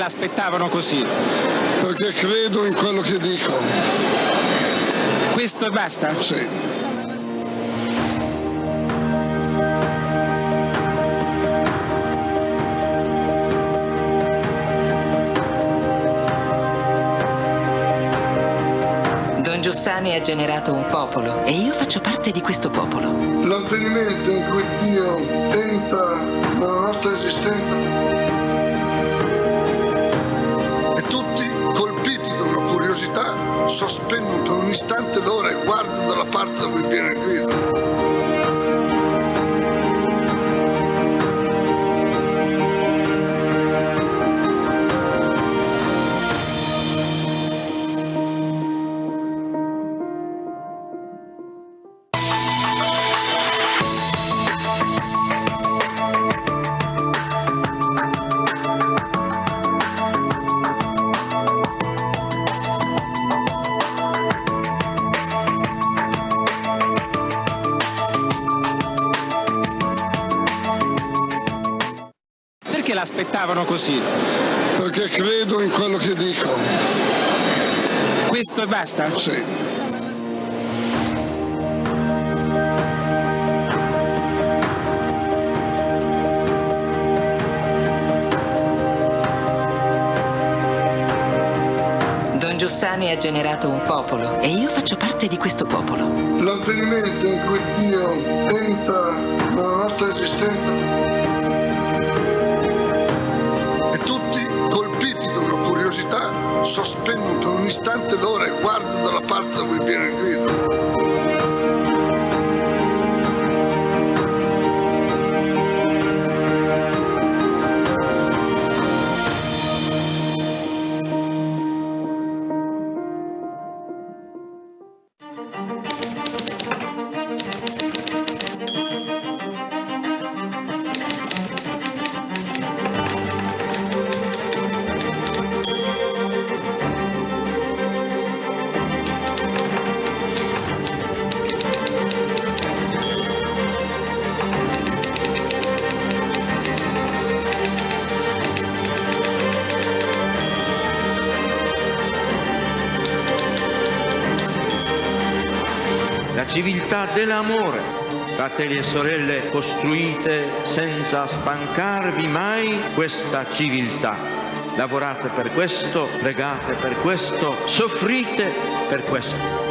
l'aspettavano così? Perché credo in quello che dico. Questo e basta? Sì. Don Giussani ha generato un popolo e io faccio parte di questo popolo. L'avvenimento in cui Dio entra nella nostra esistenza e tutti, colpiti da una curiosità, sospendono per un istante l'ora e guardano dalla parte da cui viene il grido. Perché l'aspettavano così? Perché credo in quello che dico. Questo e basta? Sì. Don Giussani ha generato un popolo e io faccio parte di questo popolo. L'avvenimento in cui Dio entra nella nostra esistenza e tutti, colpiti da una curiosità, sospendono per un istante l'ora e guardano dalla parte da cui viene il grido. La civiltà dell'amore, fratelli e sorelle, costruite senza stancarvi mai questa civiltà. Lavorate per questo, pregate per questo, soffrite per questo.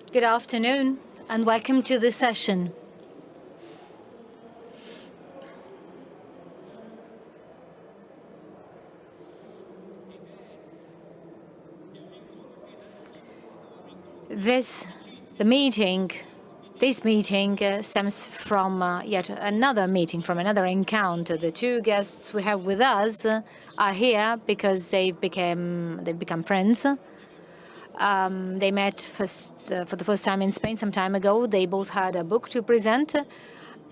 Good afternoon and welcome to this session. This meeting stems from yet another meeting, from another encounter. The two guests we have with us are here because they've become friends. They met for the first time in Spain some time ago. They both had a book to present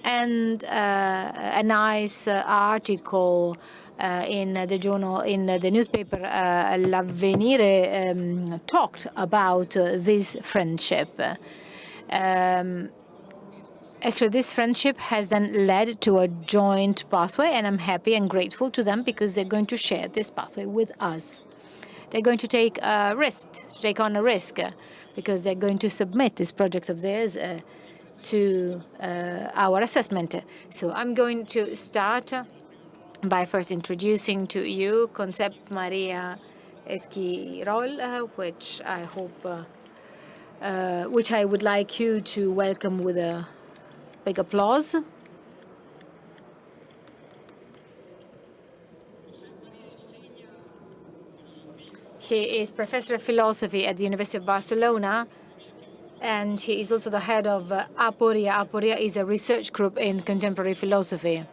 and a nice article in the newspaper L'Avvenire talked about this friendship. Actually, this friendship has then led to a joint pathway, and I'm happy and grateful to them because they're going to share this pathway with us. They're going to take on a risk, because they're going to submit this project of theirs to our assessment. So I'm going to start by first introducing to you Concept Maria Esquirol, which I would like you to welcome with a big applause. He is professor of philosophy at the University of Barcelona, and he is also the head of Aporia. Aporia is a research group in contemporary philosophy.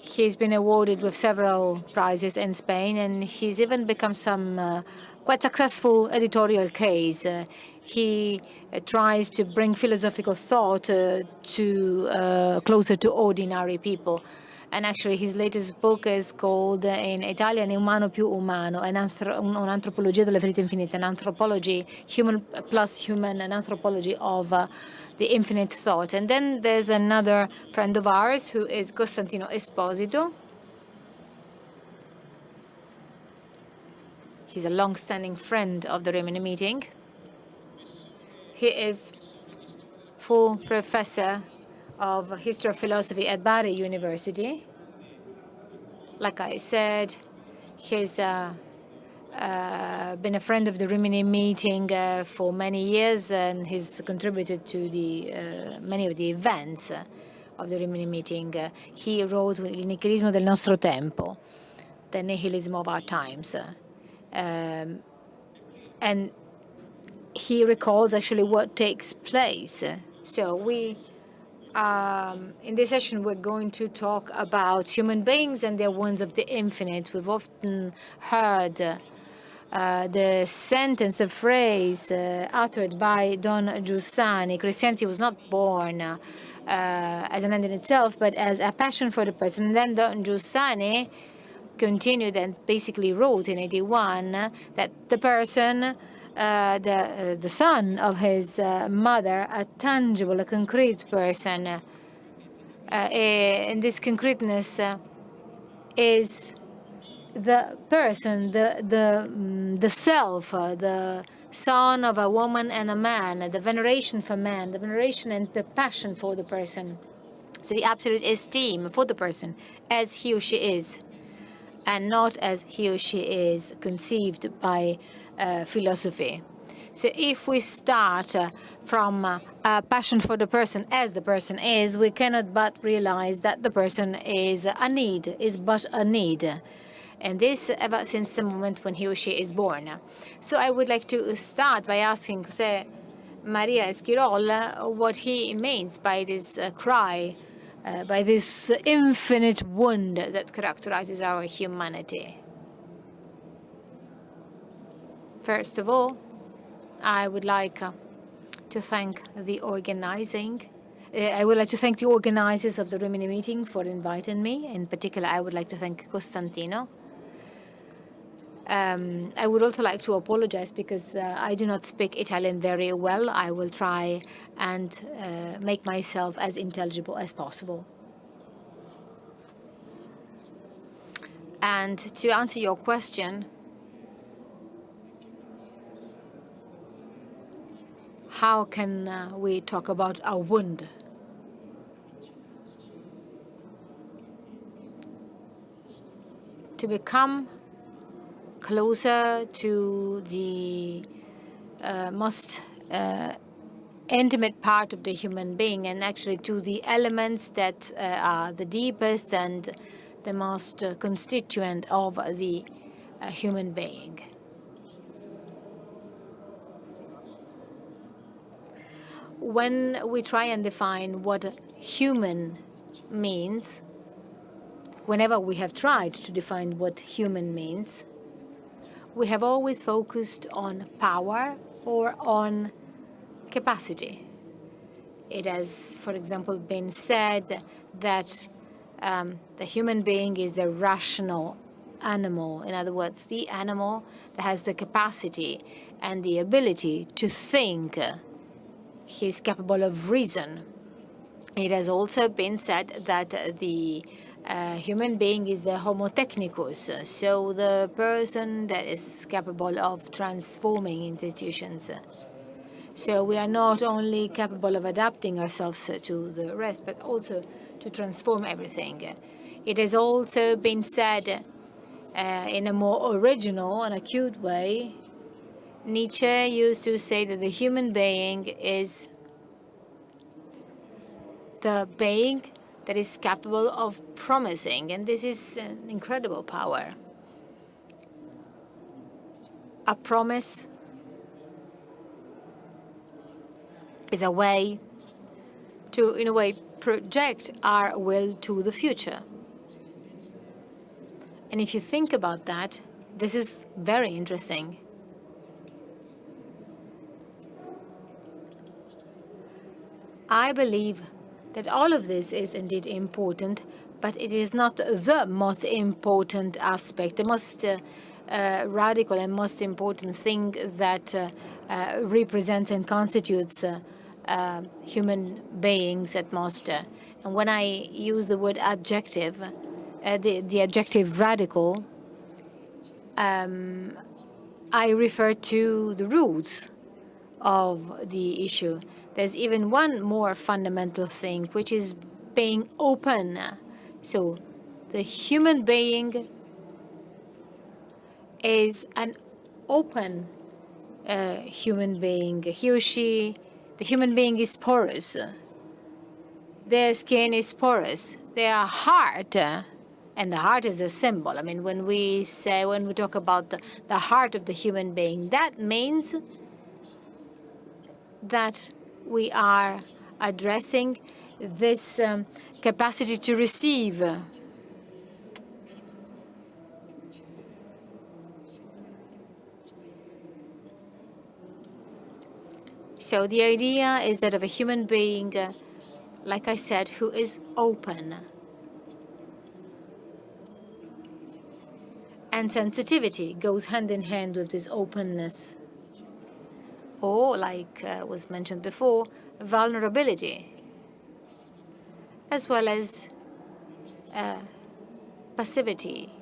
He's been awarded with several prizes in Spain, and he's even become some quite successful editorial case. He tries to bring philosophical thought to closer to ordinary people. And actually, his latest book is called in Italian Umano più umano, un'antropologia delle finite infinite, an anthropology, human plus human, an anthropology of the infinite thought. And then there's another friend of ours who is Costantino Esposito. He's a long-standing friend of the Rimini meeting. He is full professor of history of philosophy at Bari University. Like I said, he's been a friend of the Rimini meeting for many years, and he's contributed to the many of the events of the Rimini meeting. He wrote Il nichilismo del nostro tempo, the nihilism of our times. And he recalls actually what takes place. So we in this session, we're going to talk about human beings and their wounds of the infinite. We've often heard the sentence, the phrase uttered by Don Giussani: Christianity was not born as an end in itself, but as a passion for the person. And then Don Giussani continued and basically wrote in 81 that the person, the son of his mother, a tangible, a concrete person, and this concreteness is the person, the self, the son of a woman and a man, the veneration for man, the veneration and the passion for the person. So the absolute esteem for the person as he or she is, and not as he or she is conceived by philosophy. So if we start from a passion for the person as the person is, we cannot but realize that the person is a need, is but a need. And this ever since the moment when he or she is born. So I would like to start by asking José Maria Esquirol what he means by this cry, by this infinite wound that characterizes our humanity. First of all, I would like to thank the organizing. I would like to thank the organizers of the Rimini meeting for inviting me. In particular, I would like to thank Costantino. I would also like to apologize because I do not speak Italian very well. I will try and make myself as intelligible as possible. And to answer your question, how can we talk about a wound? To become closer to the most intimate part of the human being, and actually to the elements that are the deepest and the most constituent of the human being. When we try and define what human means, whenever we have tried to define what human means, we have always focused on power or on capacity. It has, for example, been said that the human being is a rational animal. In other words, the animal that has the capacity and the ability to think. He's capable of reason. It has also been said that the human being is the homo technicus, so the person that is capable of transforming institutions. So we are not only capable of adapting ourselves to the rest, but also to transform everything. It has also been said in a more original and acute way. Nietzsche used to say that the human being is the being that is capable of promising, and this is an incredible power. A promise is a way to, in a way, project our will to the future. And if you think about that, this is very interesting. I believe that all of this is indeed important, but it is not the most important aspect, the most radical and most important thing that represents and constitutes human beings at most. And when I use the word adjective, the adjective radical, I refer to the roots of the issue. There's even one more fundamental thing, which is being open. So the human being is an open human being. He or she, the human being is porous. Their skin is porous. Their heart, and the heart is a symbol. I mean, when we talk about the heart of the human being, that means that we are addressing this capacity to receive. So the idea is that of a human being, like I said, who is open. And sensitivity goes hand in hand with this openness. Or, like was mentioned before, vulnerability, as well as passivity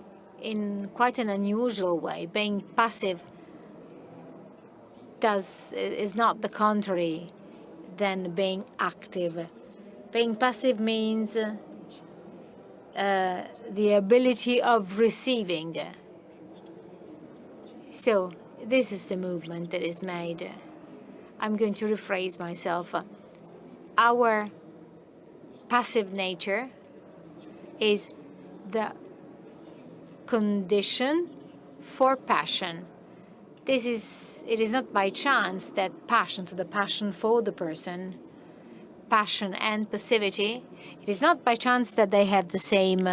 in quite an unusual way. Being passive is not the contrary than being active. Being passive means the ability of receiving. So this is the movement that is made. I'm going to rephrase myself. Our passive nature is the condition for passion. It is not by chance that passion, so the passion for the person, passion and passivity, it is not by chance that they have the same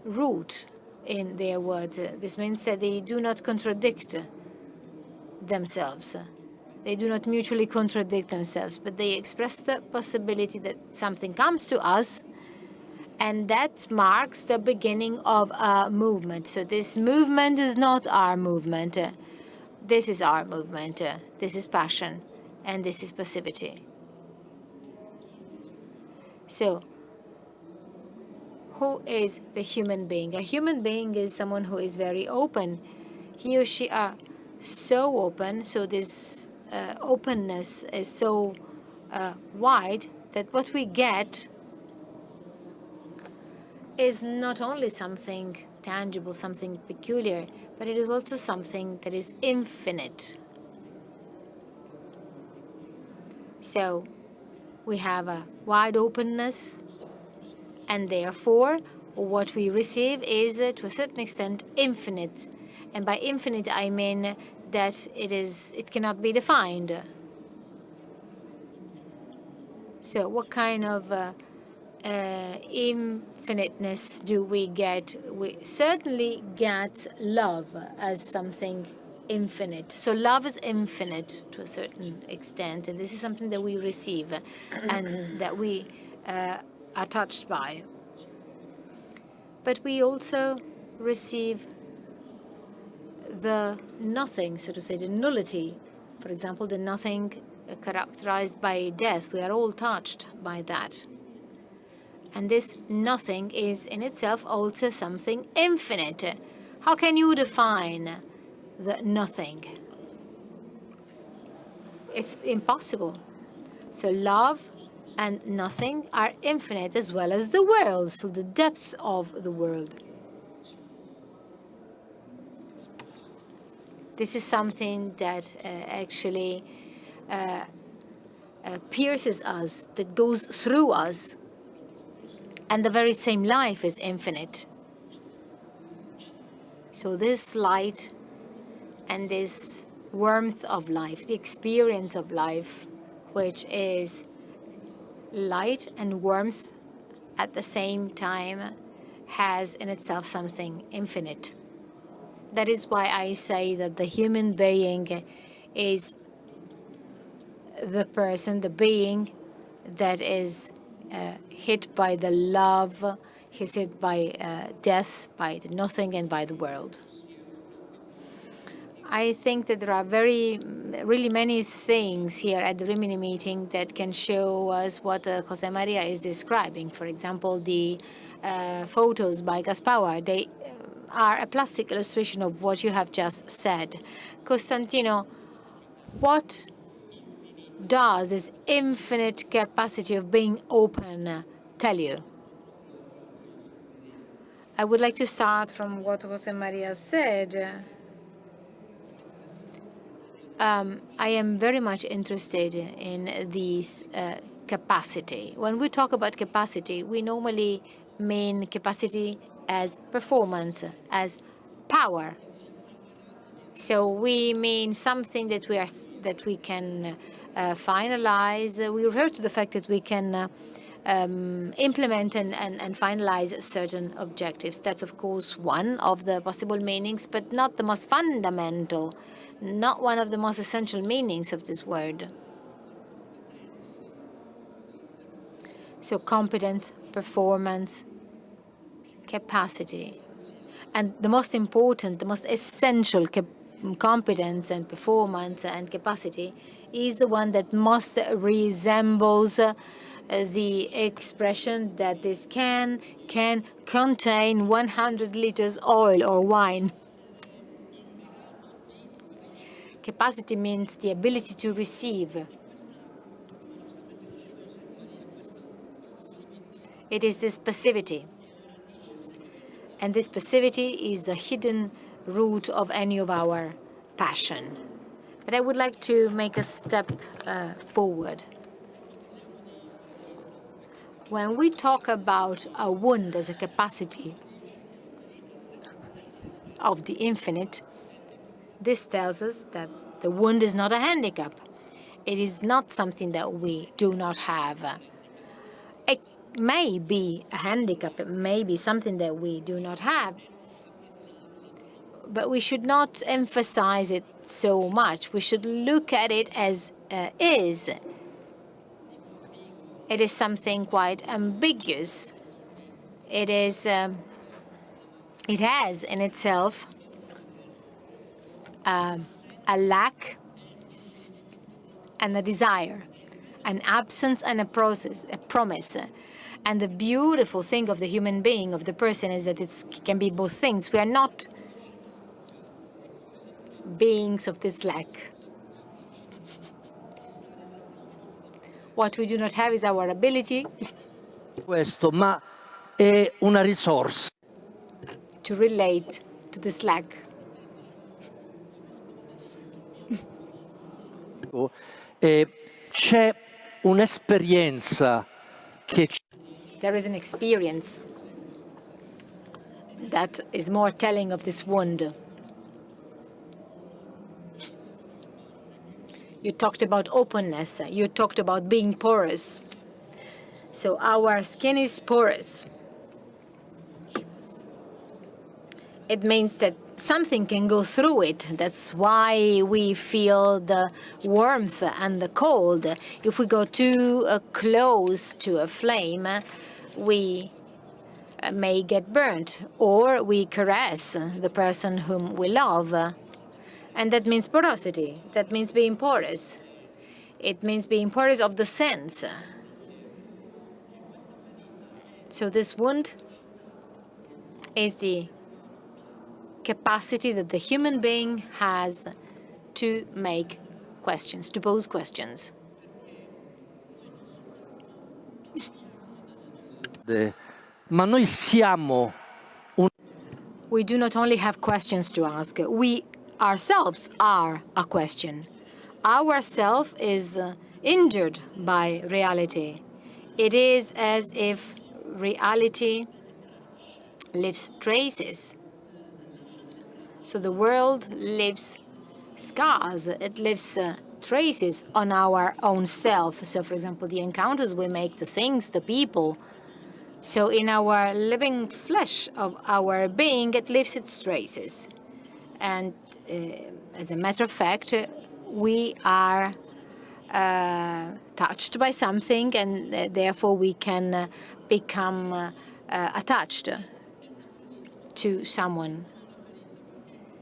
root in their words. This means that they do not contradict themselves. They do not mutually contradict themselves, but they express the possibility that something comes to us, and that marks the beginning of a movement. So this movement is not our movement. This is our movement. This is passion, and this is passivity. So who is the human being? A human being is someone who is very open. He or she are so open, so this openness is so wide that what we get is not only something tangible, something peculiar, but it is also something that is infinite. So we have a wide openness, and therefore what we receive is to a certain extent infinite. And by infinite I mean that it cannot be defined. So what kind of infiniteness do we get? We certainly get love as something infinite. So love is infinite to a certain extent, and this is something that we receive and that we are touched by. But we also receive the nothing, so to say, the nullity. For example, the nothing characterized by death. We are all touched by that. And this nothing is in itself also something infinite. How can you define the nothing? It's impossible. So love and nothing are infinite, as well as the world, so the depth of the world. This is something that actually pierces us, that goes through us. And the very same life is infinite. So this light and this warmth of life, the experience of life, which is light and warmth at the same time, has in itself something infinite. That is why I say that the human being is the person, the being that is hit by the love, he's hit by death, by the nothing, and by the world. I think that there are really many things here at the Rimini meeting that can show us what Jose Maria is describing. For example, the photos by Gaspar, they are a plastic illustration of what you have just said. Costantino, what does this infinite capacity of being open tell you? I would like to start from what Jose Maria said. I am very much interested in this capacity. When we talk about capacity, we normally mean capacity as performance, as power. So we mean something that we can finalize. We refer to the fact that we can implement and finalize certain objectives. That's, of course, one of the possible meanings, but not the most fundamental, not one of the most essential meanings of this word. So competence, performance, capacity. And the most important, the most essential competence and performance and capacity is the one that most resembles the expression that this can contain 100 liters oil or wine. Capacity means the ability to receive. It is this passivity. And this passivity is the hidden root of any of our passion. But I would like to make a step forward. When we talk about a wound as a capacity of the infinite, this tells us that the wound is not a handicap. It is not something that we do not have. It may be a handicap, it may be something that we do not have, but we should not emphasize it so much. We should look at it as is. It is something quite ambiguous. It is. It has in itself a lack and a desire, an absence and a promise. And the beautiful thing of the human being, of the person, is that it can be both things. We are not beings of this lack. What we do not have is our ability questo, ma è una risorsa. To relate to this lack. C'è un'esperienza che There is an experience that is more telling of this wound. You talked about openness. You talked about being porous. So our skin is porous. It means that something can go through it. That's why we feel the warmth and the cold. If we go too close to a flame, we may get burnt, or we caress the person whom we love. And that means porosity. That means being porous. It means being porous of the sense. So this wound is the capacity that the human being has to make questions, to pose questions. Ma noi siamo We do not only have questions to ask, we ourselves are a question. Ourself is injured by reality. It is as if reality leaves traces. So the world leaves scars. It leaves traces on our own self. So, for example, the encounters we make, the things, the people. So in our living flesh of our being, it leaves its traces. And as a matter of fact, we are touched by something, and therefore we can become attached to someone.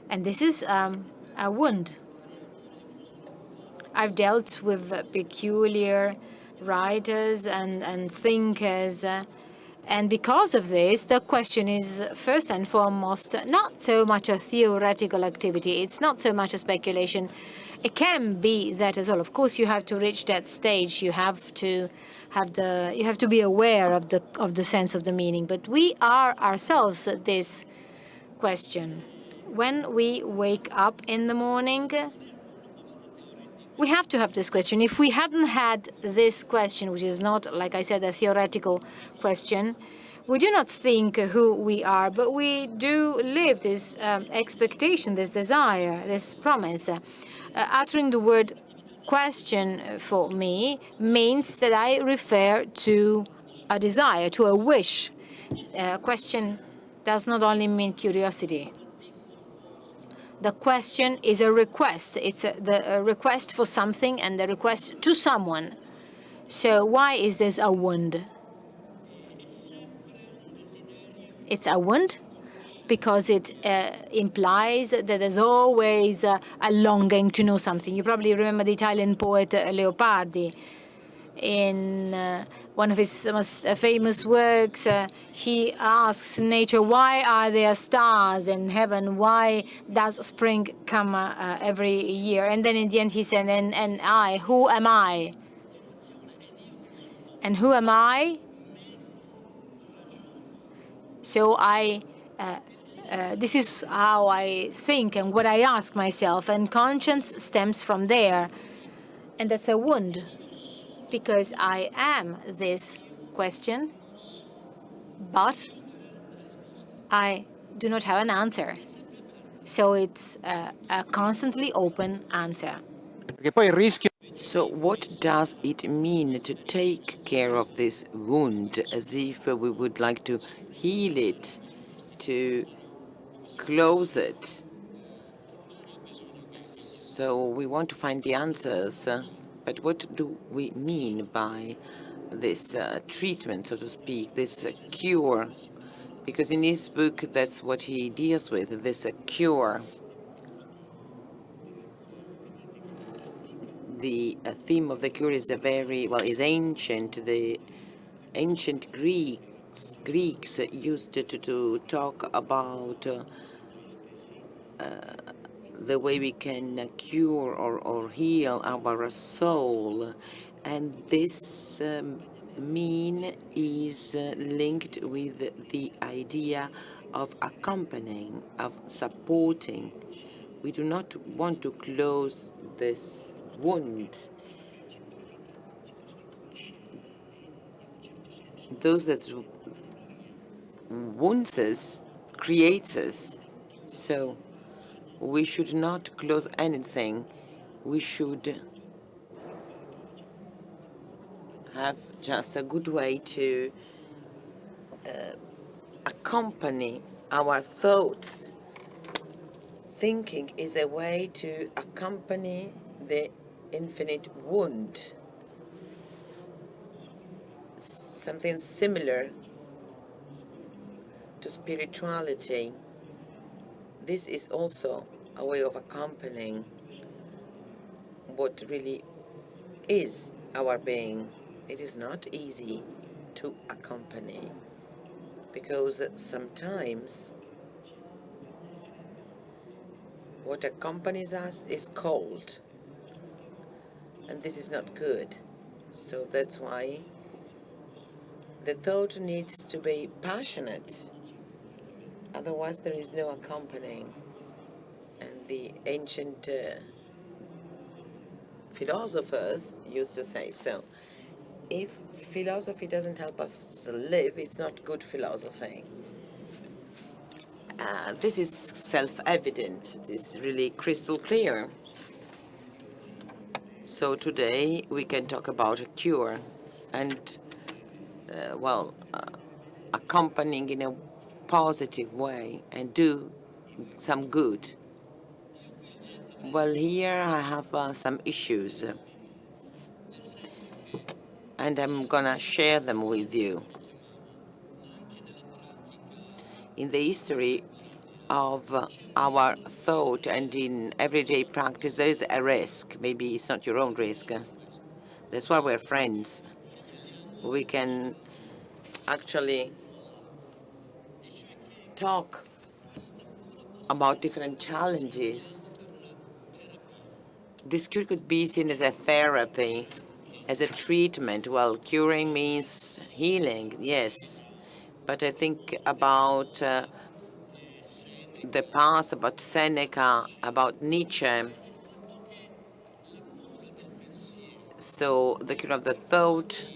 And this is a wound. I've dealt with peculiar writers and thinkers, and because of this, the question is first and foremost not so much a theoretical activity. It's not so much a speculation. It can be that as well. Of course, you have to reach that stage. You have to be aware of the sense of the meaning. But we are ourselves this question. When we wake up in the morning, we have to have this question. If we hadn't had this question, which is not, like I said, a theoretical question, we do not think who we are, but we do live this expectation, this desire, this promise. Uttering the word question for me means that I refer to a desire, to a wish. Question does not only mean curiosity. The question is a request. It's the request for something and the request to someone. So why is this a wound? It's a wound because it implies that there's always a longing to know something. You probably remember the Italian poet Leopardi. In one of his most famous works, he asks nature, why are there stars in heaven? Why does spring come every year? And then in the end he said, and I, who am I? And who am I? So this is how I think and what I ask myself. And conscience stems from there. And that's a wound. Because I am this question, but I do not have an answer. So it's a constantly open answer. So what does it mean to take care of this wound as if we would like to heal it, to close it? So we want to find the answers. But what do we mean by this treatment, so to speak, this cure? Because in his book, that's what he deals with, this cure. The theme of the cure is is ancient. The ancient Greeks used to talk about the way we can cure or heal our soul. And this mean is linked with the idea of accompanying, of supporting. We do not want to close this wound. Those that wounds us creates us. So we should not close anything. We should have just a good way to accompany our thoughts. Thinking is a way to accompany the infinite wound. Something similar to spirituality. This is also a way of accompanying what really is our being. It is not easy to accompany because sometimes what accompanies us is cold, and this is not good. So that's why the thought needs to be passionate. Otherwise, there is no accompanying. And the ancient philosophers used to say. So if philosophy doesn't help us live, it's not good philosophy. This is self-evident. This is really crystal clear. So today we can talk about a cure and, accompanying in a positive way and do some good. Well, here I have some issues, and I'm gonna share them with you. In the history of our thought and in everyday practice, there is a risk. Maybe it's not your own risk. That's why we're friends. We can actually talk about different challenges. This cure could be seen as a therapy, as a treatment. Well, curing means healing, yes. But I think about the past, about Seneca, about Nietzsche. So the cure of the thought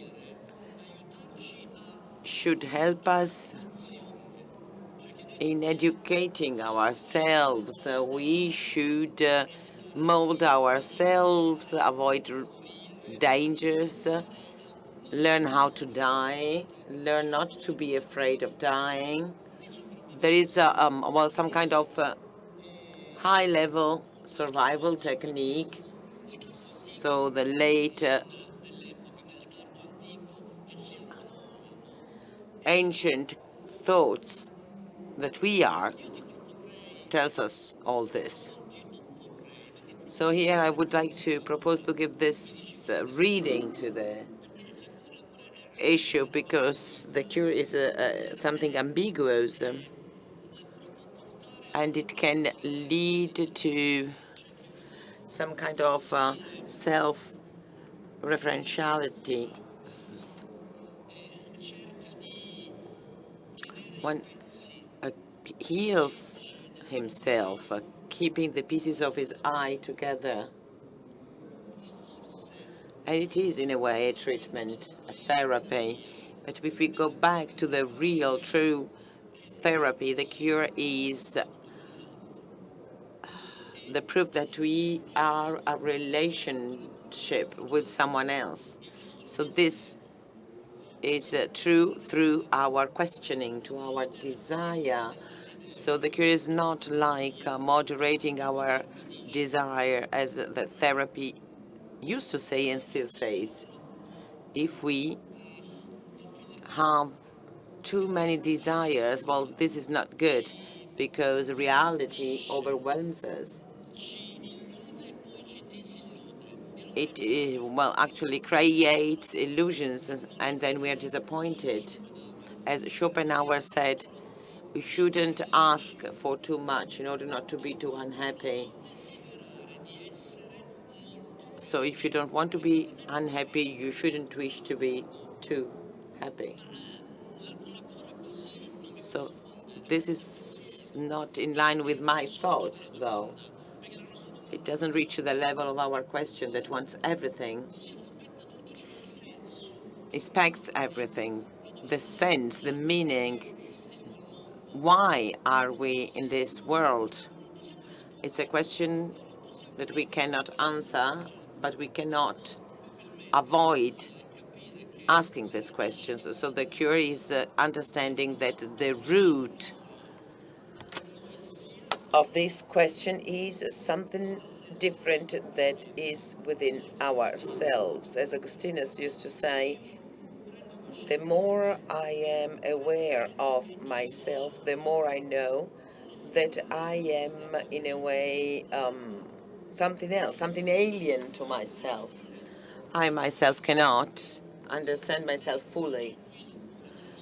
should help us in educating ourselves. We should mold ourselves, avoid dangers, learn how to die, learn not to be afraid of dying. There is some kind of high-level survival technique. So the late ancient thoughts that we are tells us all this. So here I would like to propose to give this reading to the issue, because the cure is something ambiguous, and it can lead to some kind of self-referentiality. One heals himself, keeping the pieces of his eye together. And it is, in a way, a treatment, a therapy. But if we go back to the real, true therapy, the cure is the proof that we are a relationship with someone else. So this is true through our questioning to our desire. So the cure is not like moderating our desire, as the therapy used to say and still says. If we have too many desires, well, this is not good, because reality overwhelms us. It actually creates illusions, and then we are disappointed. As Schopenhauer said, we shouldn't ask for too much in order not to be too unhappy. So if you don't want to be unhappy, you shouldn't wish to be too happy. So this is not in line with my thoughts, though. It doesn't reach the level of our question that wants everything, expects everything, the sense, the meaning. Why are we in this world? It's a question that we cannot answer, but we cannot avoid asking these questions. So the cure is understanding that the root of this question is something different that is within ourselves. As Augustinus used to say, the more I am aware of myself, the more I know that I am, in a way, something else, something alien to myself. I myself cannot understand myself fully.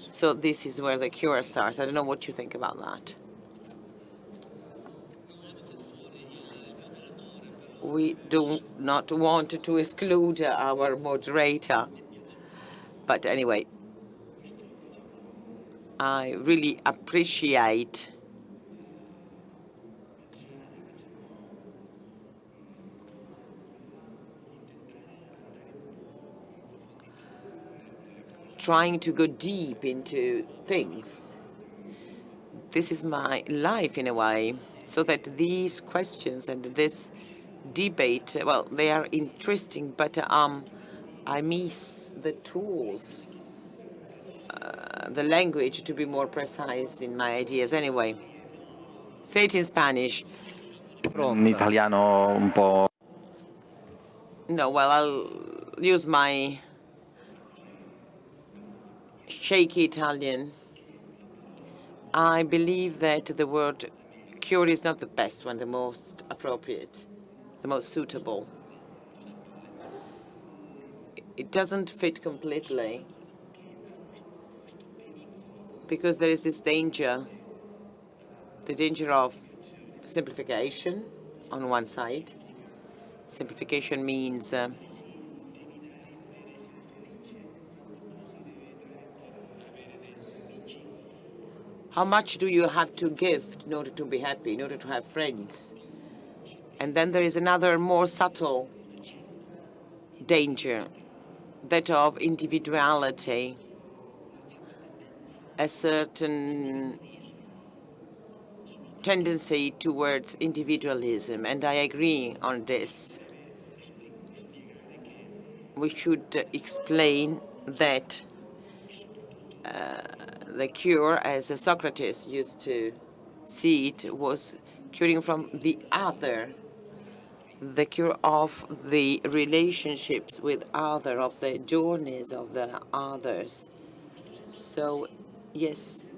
So this is where the cure starts. I don't know what you think about that. We do not want to exclude our moderator. But anyway, I really appreciate trying to go deep into things. This is my life in a way, so that these questions and this debate, well, they are interesting, but I miss the tools, the language to be more precise in my ideas anyway. Say it in Spanish. In italiano un po'. No, well, I'll use my shaky Italian. I believe that the word cure is not the best one, the most appropriate, the most suitable. It doesn't fit completely because there is this danger, the danger of simplification on one side. Simplification means how much do you have to give in order to be happy, in order to have friends? And then there is another more subtle danger, that of individuality, a certain tendency towards individualism, and I agree on this. We should explain that the cure, as Socrates used to see it, was curing from the other, the cure of the relationships with other, of the journeys of the others. So, yes,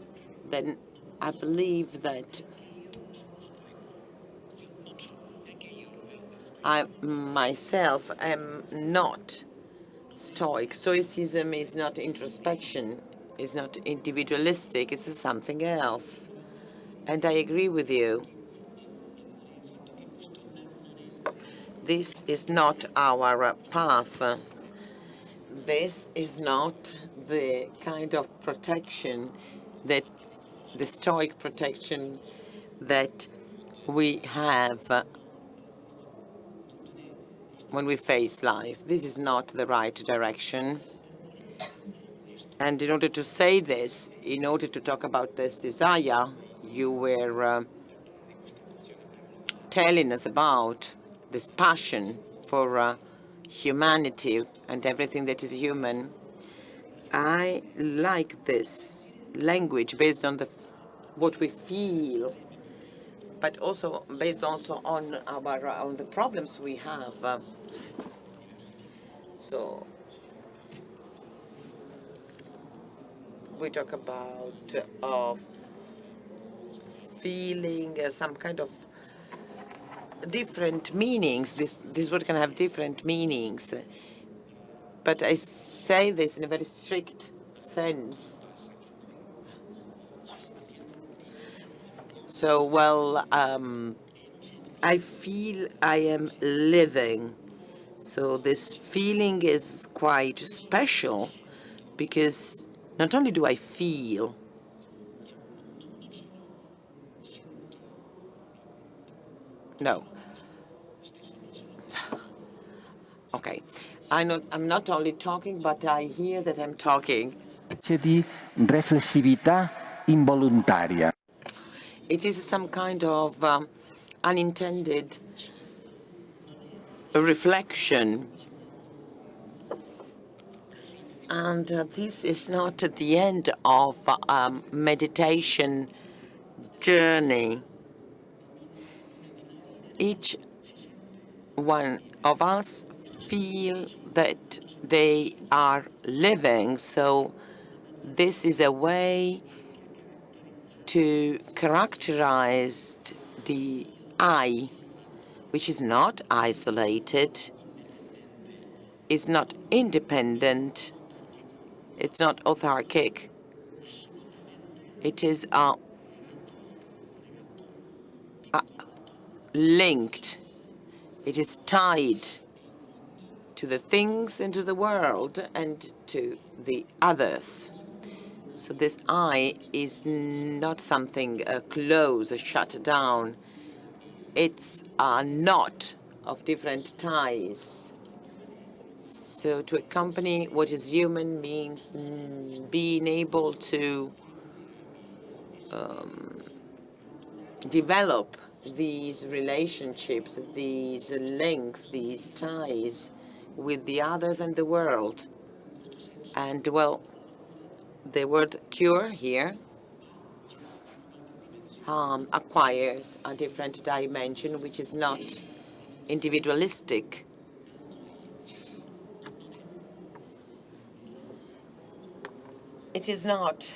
then I believe that I myself am not Stoic. Stoicism is not introspection, is not individualistic, it's something else. And I agree with you. This is not our path. This is not the kind of protection that the Stoic protection that we have when we face life. This is not the right direction. And in order to say this, in order to talk about this desire, you were telling us about this passion for humanity and everything that is human. I like this language based on what we feel, but also based also on the problems we have. So we talk about feeling some kind of different meanings. This word can have different meanings, but I say this in a very strict sense. So, well, I feel I am living. So this feeling is quite special because not only do I feel, no. Okay, I'm not only talking, but I hear that I'm talking. Di riflessività involontaria. It is some kind of unintended reflection. And this is not at the end of meditation journey. Each one of us feel that they are living. So this is a way to characterize the I, which is not isolated, it's not independent, it's not autarkic. It is linked. It is tied to the things and to the world and to the others. So this I is not something closed, shut down. It's a knot of different ties. So to accompany what is human means being able to develop these relationships, these links, these ties with the others and the world. And, well, the word cure here acquires a different dimension, which is not individualistic. It is not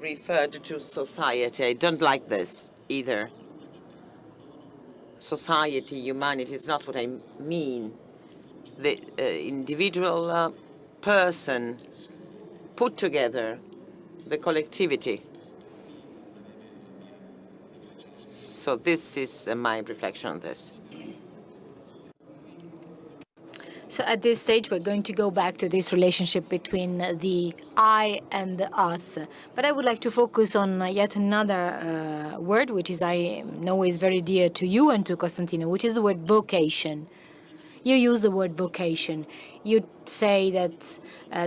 referred to society. I don't like this either. Society, humanity, is not what I mean. The individual person put together, the collectivity. So this is my reflection on this. So at this stage, we're going to go back to this relationship between the I and the us. But I would like to focus on yet another word, which is I know is very dear to you and to Costantino, which is the word vocation. You use the word vocation. You say that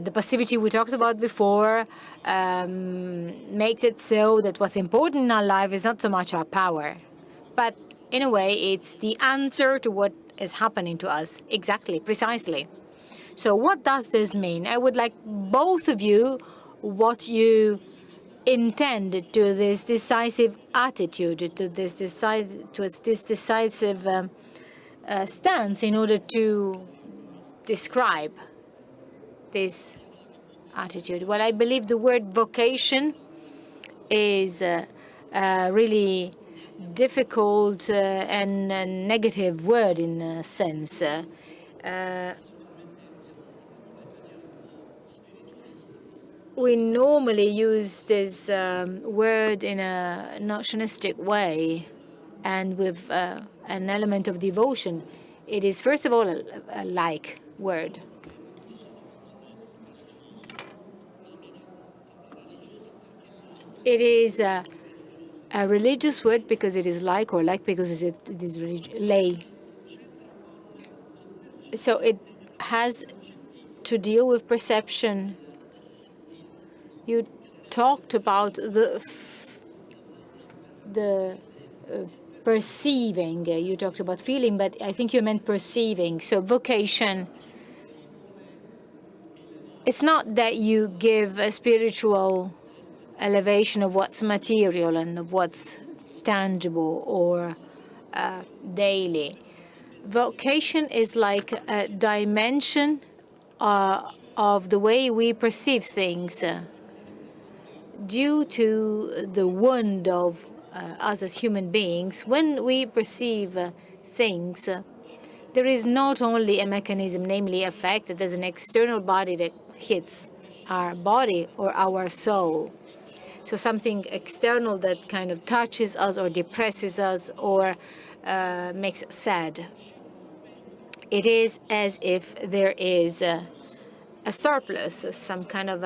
the passivity we talked about before makes it so that what's important in our life is not so much our power, but in a way, it's the answer to what is happening to us. Exactly, precisely. So what does this mean? I would like both of you what you intend to this decisive attitude, to this decisive stance in order to describe this attitude. Well, I believe the word vocation is really difficult and a negative word in a sense. We normally use this word in a notionistic way and with an element of devotion. It is, first of all, a like word. It is a religious word because it is like, or like because it is lay. So it has to deal with perception. You talked about the perceiving. You talked about feeling, but I think you meant perceiving. So vocation, it's not that you give a spiritual elevation of what's material and of what's tangible or daily. Vocation is like a dimension of the way we perceive things. Due to the wound of us as human beings, when we perceive things, there is not only a mechanism, namely a fact that there's an external body that hits our body or our soul. So something external that kind of touches us or depresses us or makes us sad. It is as if there is a surplus, some kind of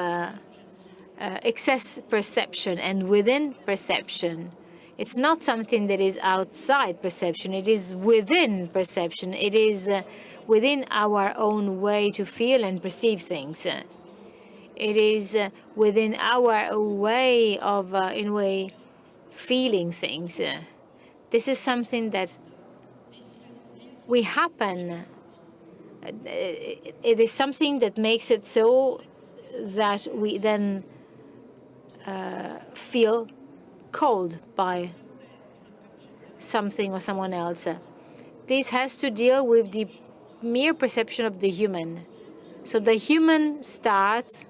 excess perception, and within perception, it's not something that is outside perception, it is within perception, it is within our own way to feel and perceive things. It is within our way of, in a way, feeling things. This is something that we happen. It is something that makes it so that we then feel called by something or someone else. This has to deal with the mere perception of the human. So the human starts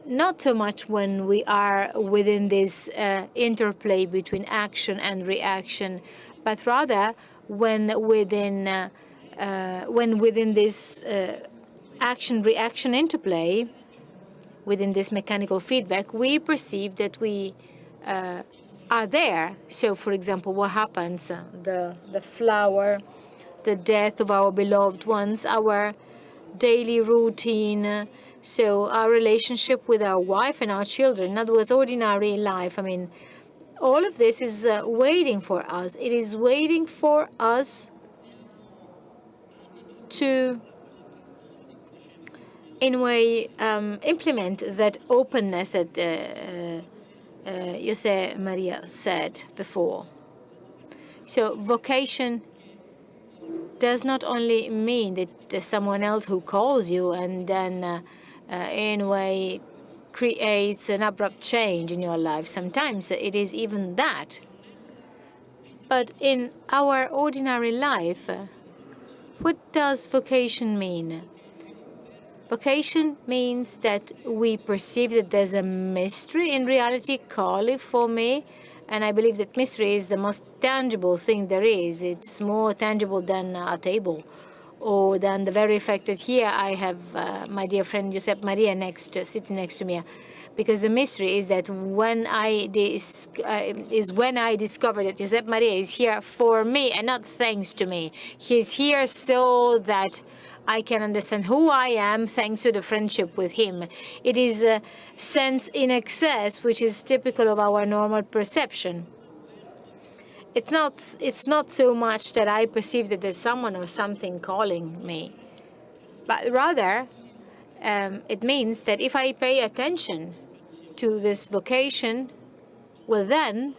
not so much when we are within this interplay between action and reaction, but rather when within this action-reaction interplay, within this mechanical feedback, we perceive that we are there. So, for example, what happens? The flower, the death of our beloved ones, our daily routine. So our relationship with our wife and our children, in other words, ordinary life. I mean, all of this is waiting for us. It is waiting for us to, in a way, implement that openness that Josep Maria said before. So vocation does not only mean that there's someone else who calls you and then in a way creates an abrupt change in your life. Sometimes it is even that. But in our ordinary life, what does vocation mean? Vocation means that we perceive that there's a mystery in reality calling for me. And I believe that mystery is the most tangible thing there is. It's more tangible than a table or than the very fact that here I have my dear friend Josep Maria sitting next to me. Because the mystery is that when I discover that Josep Maria is here for me and not thanks to me. He's here so that I can understand who I am thanks to the friendship with him. It is a sense in excess which is typical of our normal perception. It's not so much that I perceive that there's someone or something calling me, but rather it means that if I pay attention to this vocation, well then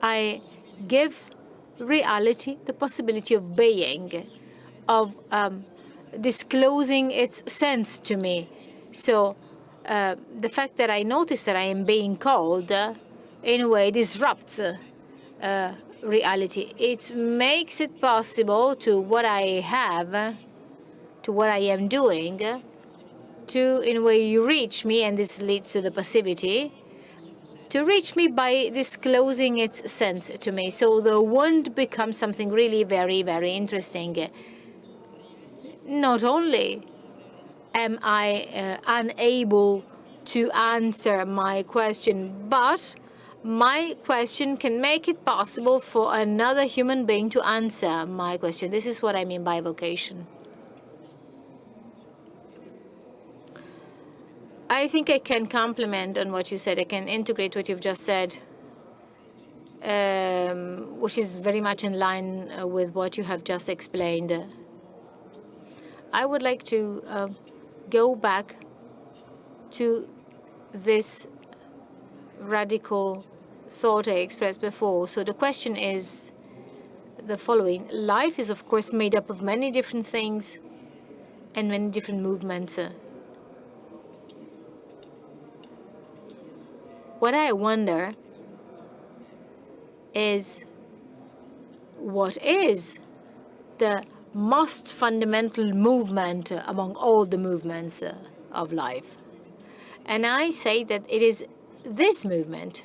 I give reality the possibility of being, of disclosing its sense to me. So the fact that I notice that I am being called in a way disrupts reality. It makes it possible to what I have, to what I am doing, to in a way reach me, and this leads to the passivity, to reach me by disclosing its sense to me. So the wound becomes something really very, very interesting. Not only am I unable to answer my question, but my question can make it possible for another human being to answer my question. This is what I mean by vocation. I think I can compliment on what you said. I can integrate what you've just said, which is very much in line with what you have just explained. I would like to go back to this radical thought I expressed before. So the question is the following. Life is, of course, made up of many different things and many different movements. What I wonder is, what is the most fundamental movement among all the movements of life? And I say that it is this movement,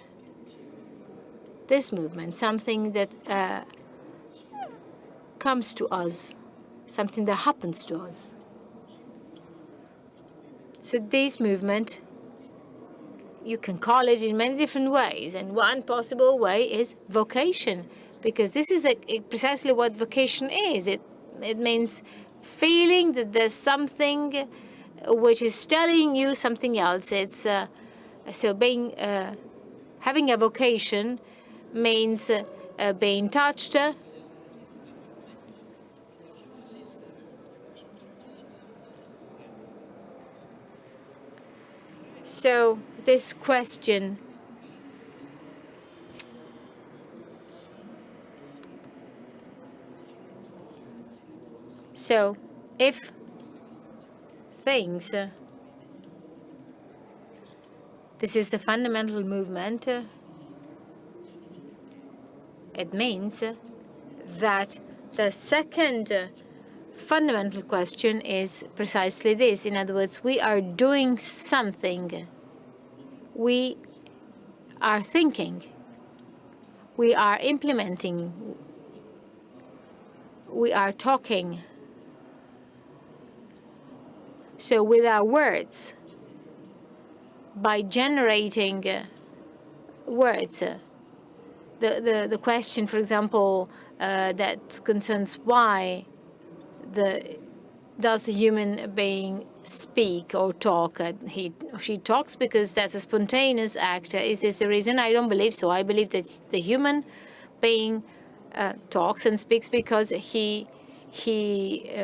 something that comes to us, something that happens to us. So this movement, you can call it in many different ways, and one possible way is vocation, because this is precisely what vocation is. It means feeling that there's something which is telling you something else. It's so being having a vocation means being touched, so this question so if things this is the fundamental movement, it means that the second fundamental question is precisely this. In other words, we are doing something. We are thinking. We are implementing. We are talking. So with our words, by generating words, the question, for example, that concerns why does the human being speak or talk. She talks because that's a spontaneous act. Is this the reason? I don't believe so. I believe that the human being talks and speaks because he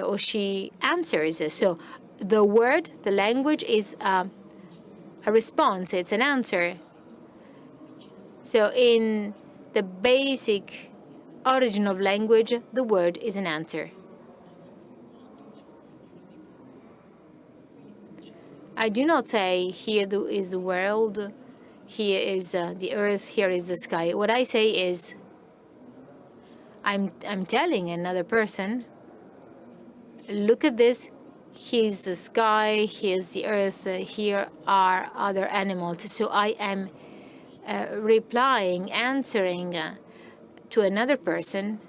or she answers. So the word, the language is a response. It's an answer. So in the basic origin of language, the word is an answer. I do not say here is the world, here is the earth, here is the sky. What I say is I'm telling another person, look at this, here's the sky, here's the earth, here are other animals. So I am replying, answering to another person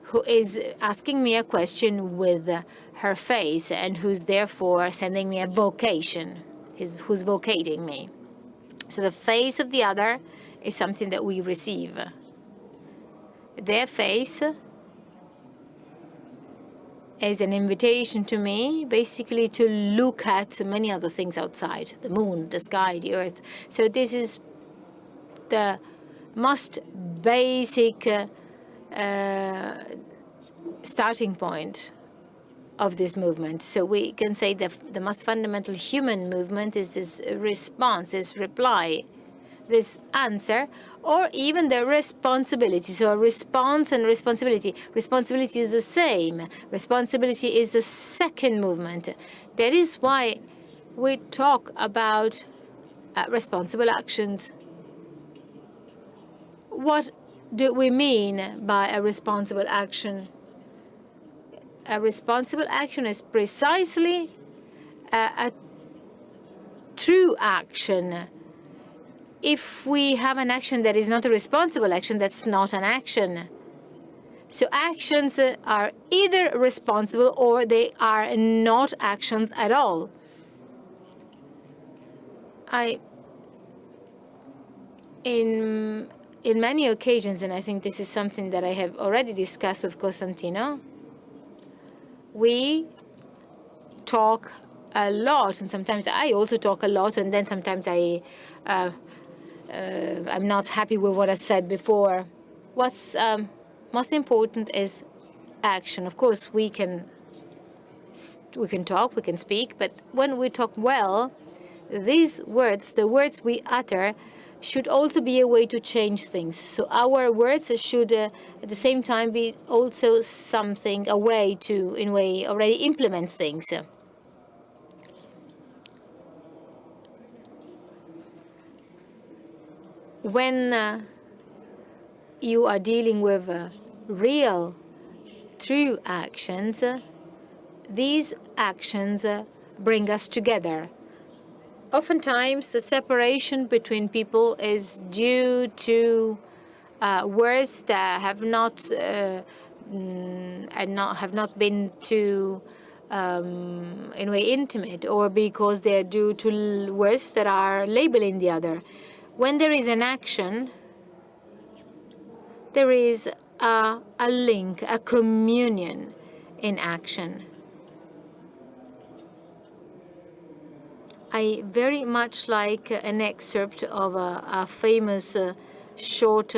who is asking me a question with her face and who's therefore sending me a vocation, who's vocating me. So the face of the other is something that we receive. Their face is an invitation to me, basically to look at many other things outside, the moon, the sky, the earth. So this is the most basic starting point of this movement. So we can say that the most fundamental human movement is this response, this reply, this answer, or even the responsibility. So a response and responsibility. Responsibility is the same. Responsibility is the second movement. That is why we talk about responsible actions. What do we mean by a responsible action? A responsible action is precisely a true action. If we have an action that is not a responsible action, that's not an action. So actions are either responsible or they are not actions at all. In many occasions, and I think this is something that I have already discussed with Costantino, we talk a lot, and sometimes I also talk a lot, and then sometimes I'm not happy with what I said before. What's most important is action. Of course, we can talk, we can speak, but when we talk well, these words, the words we utter, should also be a way to change things. So our words should, at the same time, be also something, a way to, in a way, already implement things. When you are dealing with real, true actions, these actions bring us together. Oftentimes, the separation between people is due to words that have not been too, in a way, intimate, or because they are due to words that are labeling the other. When there is an action, there is a link, a communion in action. I very much like an excerpt of a famous short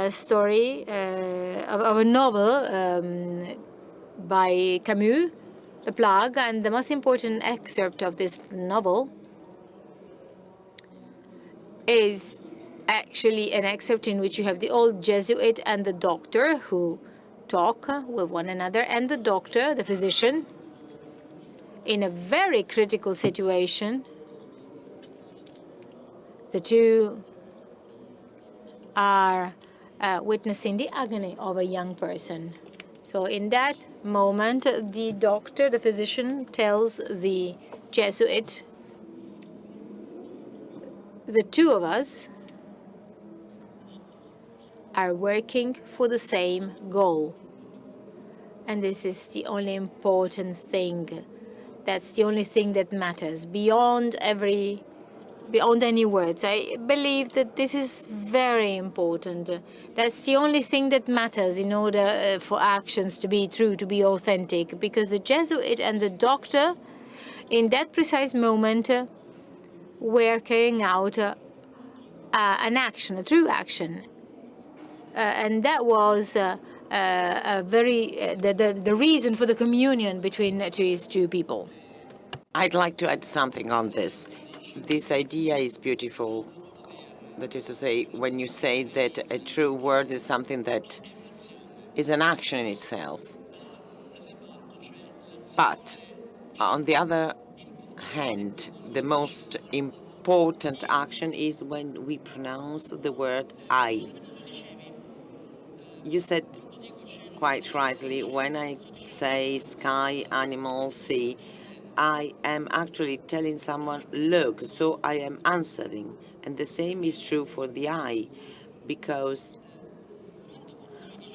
story of a novel by Camus, The Plague, and the most important excerpt of this novel is actually an excerpt in which you have the old Jesuit and the doctor who talk with one another, and the doctor, the physician, in a very critical situation, the two are witnessing the agony of a young person. So in that moment, the doctor, the physician, tells the Jesuit, the two of us are working for the same goal. And this is the only important thing. That's the only thing that matters beyond any words. I believe that this is very important. That's the only thing that matters in order for actions to be true, to be authentic. Because the Jesuit and the doctor, in that precise moment, we're carrying out an action, a true action. And that was the reason for the communion between these two people. I'd like to add something on this. This idea is beautiful. That is to say, when you say that a true word is something that is an action in itself. But on the other hand, the most important action is when we pronounce the word I. You said quite rightly, when I say sky, animal, sea, I am actually telling someone, look, so I am answering. And the same is true for the I, because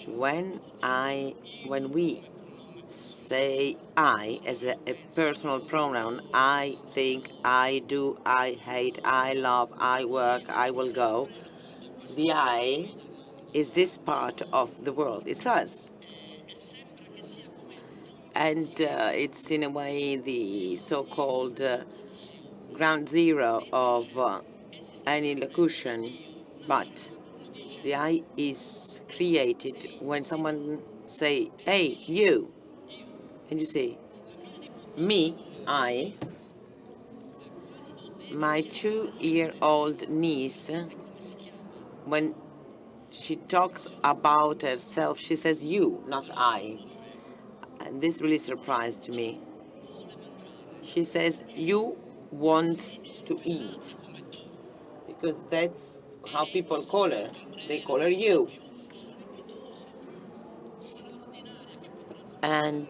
when we say I as a personal pronoun, I think, I do, I hate, I love, I work, I will go, the I is this part of the world. It's us. And it's in a way the so-called ground zero of any locution. But the I is created when someone say, hey, you. And you say, me, I. My 2-year-old niece, when she talks about herself, she says you, not I. And this really surprised me. She says, you want to eat. Because that's how people call her. They call her you. And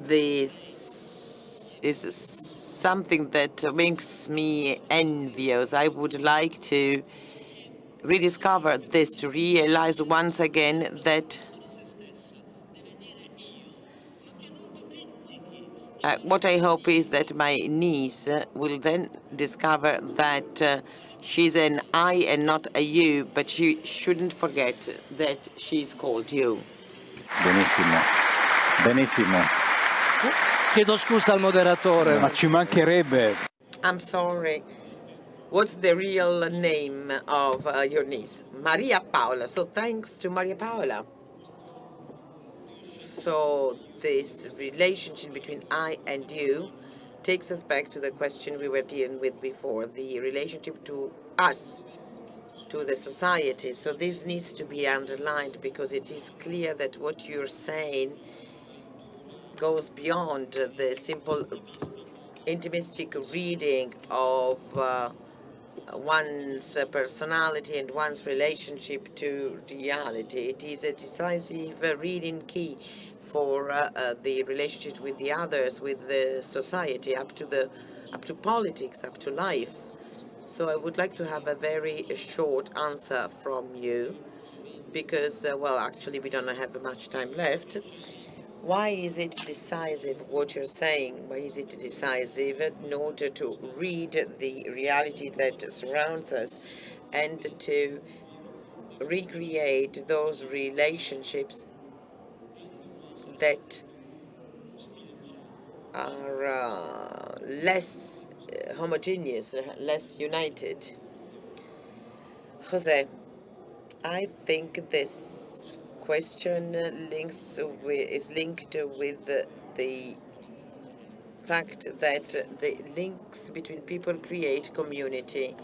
this is something that makes me envious. I would like to rediscover this, to realize once again that what I hope is that my niece will then discover that she's an I and not a you, but she shouldn't forget that she's called you. Benissimo, benissimo. Chiedo scusa al moderatore. Ma ci mancherebbe. I'm sorry. What's the real name of your niece? Maria Paola. So thanks to Maria Paola. So this relationship between I and you takes us back to the question we were dealing with before, the relationship to us, to the society. So this needs to be underlined because it is clear that what you're saying goes beyond the simple intimistic reading of one's personality and one's relationship to reality. It is a decisive reading key for the relationship with the others, with the society, up to politics, up to life. So I would like to have a very short answer from you, because, well, actually we don't have much time left. Why is it decisive, what you're saying? Why is it decisive in order to read the reality that surrounds us and to recreate those relationships that are less homogeneous, less united? Jose, I think this question is linked with the fact that the links between people create community.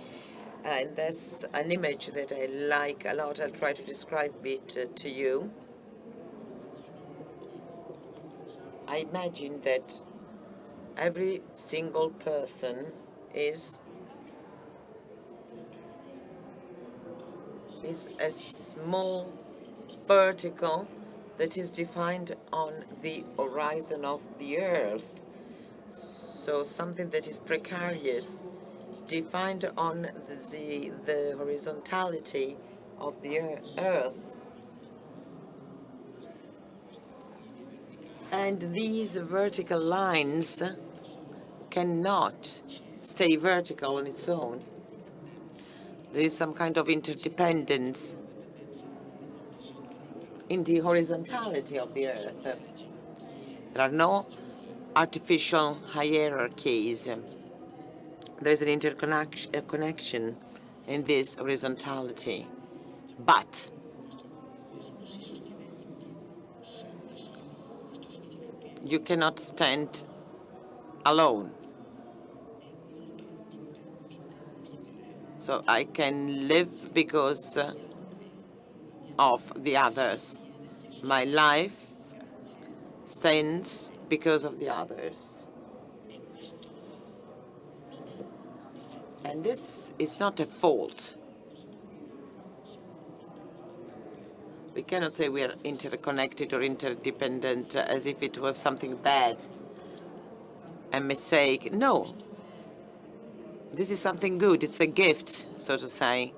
And that's an image that I like a lot. I'll try to describe it to you. I imagine that every single person is a small vertical that is defined on the horizon of the earth. So something that is precarious, defined on the horizontality of the earth. And these vertical lines cannot stay vertical on its own. There is some kind of interdependence in the horizontality of the earth. There are no artificial hierarchies. There's an connection in this horizontality. But you cannot stand alone. So I can live because of the others. My life stands because of the others. And this is not a fault. We cannot say we are interconnected or interdependent as if it was something bad, a mistake. No. This is something good. It's a gift, so to say.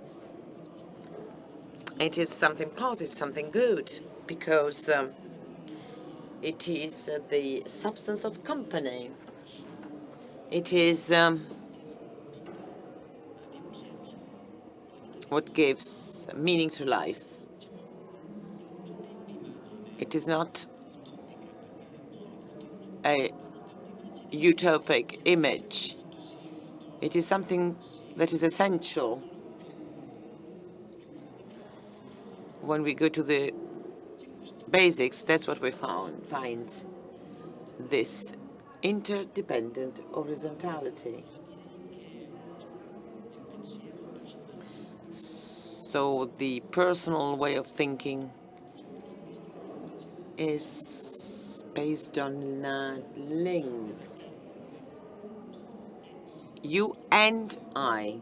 It is something positive, something good, because it is the substance of company. It is what gives meaning to life. It is not a utopic image. It is something that is essential. When we go to the basics, that's what we find this interdependent horizontality. So the personal way of thinking is based on links. You and I.